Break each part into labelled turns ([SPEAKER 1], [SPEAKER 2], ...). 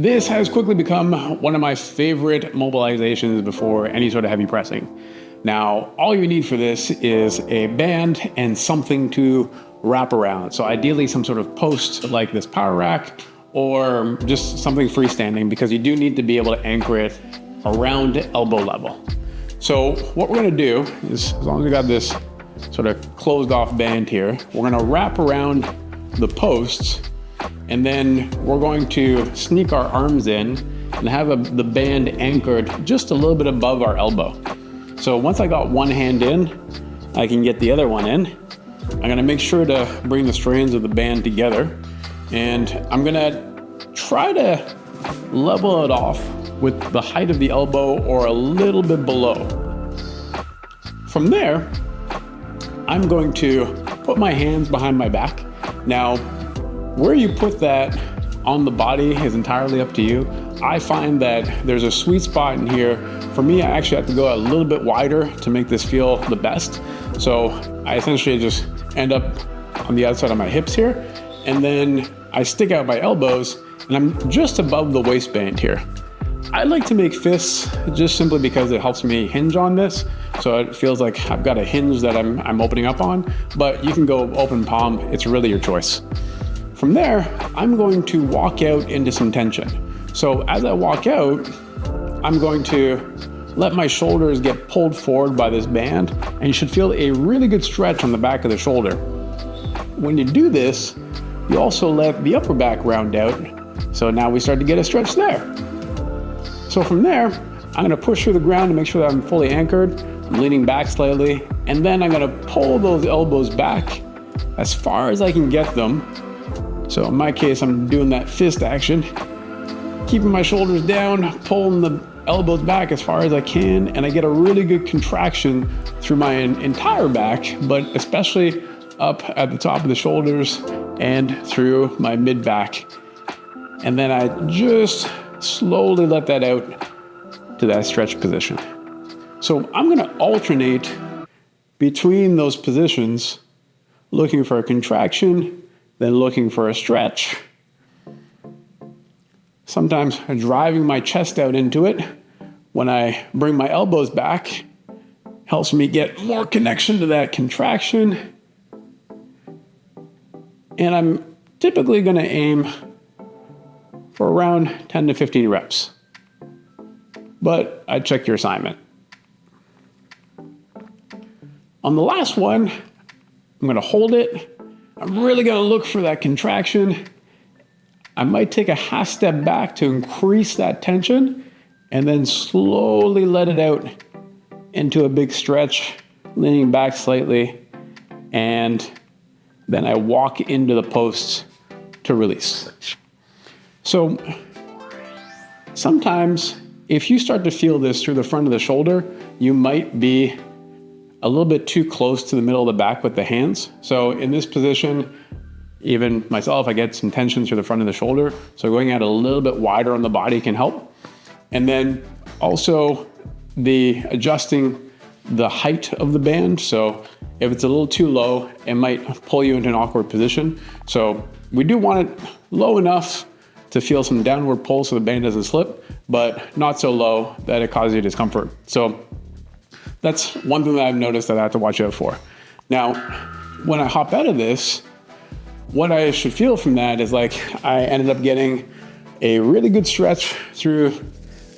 [SPEAKER 1] This has quickly become one of my favorite mobilizations before any sort of heavy pressing. Now, all you need for this is a band and something to wrap around. So ideally some sort of post like this power rack or just something freestanding, because you do need to be able to anchor it around elbow level. So what we're gonna do is, as long as we got this sort of closed off band here, we're gonna wrap around the posts, and then we're going to sneak our arms in and have the band anchored just a little bit above our elbow. So once I got one hand in, I can get the other one in. I'm gonna make sure to bring the strands of the band together, and I'm gonna try to level it off with the height of the elbow or a little bit below. From there, I'm going to put my hands behind my back. Now, where you put that on the body is entirely up to you. I find that there's a sweet spot in here. For me, I actually have to go a little bit wider to make this feel the best. So I essentially just end up on the outside of my hips here, and then I stick out my elbows, and I'm just above the waistband here. I like to make fists just simply because it helps me hinge on this. So it feels like I've got a hinge that I'm opening up on, but you can go open palm. It's really your choice. From there, I'm going to walk out into some tension. So as I walk out, I'm going to let my shoulders get pulled forward by this band, and you should feel a really good stretch on the back of the shoulder. When you do this, you also let the upper back round out. So now we start to get a stretch there. So from there, I'm gonna push through the ground to make sure that I'm fully anchored. I'm leaning back slightly, and then I'm gonna pull those elbows back as far as I can get them. So in my case, I'm doing that fist action, keeping my shoulders down, pulling the elbows back as far as I can, and I get a really good contraction through my entire back, but especially up at the top of the shoulders and through my mid back. And then I just slowly let that out to that stretch position. So I'm gonna alternate between those positions, looking for a contraction, then looking for a stretch. Sometimes driving my chest out into it when I bring my elbows back helps me get more connection to that contraction. And I'm typically gonna aim for around 10 to 15 reps. But I check your assignment. On the last one, I'm gonna hold it. I'm really gonna look for that contraction. I might take a half step back to increase that tension, and then slowly let it out into a big stretch, leaning back slightly, and then I walk into the posts to release. So sometimes if you start to feel this through the front of the shoulder, you might be a little bit too close to the middle of the back with the hands. So in this position, even myself, I get some tension through the front of the shoulder. So going out a little bit wider on the body can help. And then also the adjusting the height of the band. So if it's a little too low, it might pull you into an awkward position. So we do want it low enough to feel some downward pull so the band doesn't slip, but not so low that it causes you discomfort. So that's one thing that I've noticed that I have to watch out for. Now, when I hop out of this, what I should feel from that is like I ended up getting a really good stretch through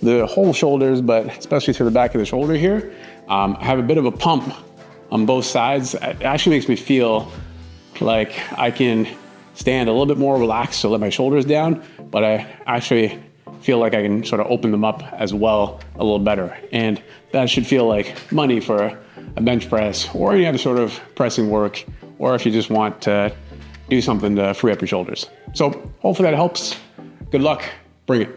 [SPEAKER 1] the whole shoulders, but especially through the back of the shoulder here. I have a bit of a pump on both sides. It actually makes me feel like I can stand a little bit more relaxed to let my shoulders down, but I actually feel like I can sort of open them up as well a little better. And that should feel like money for a bench press or any other sort of pressing work, or if you just want to do something to free up your shoulders. So hopefully that helps. Good luck. Bring it.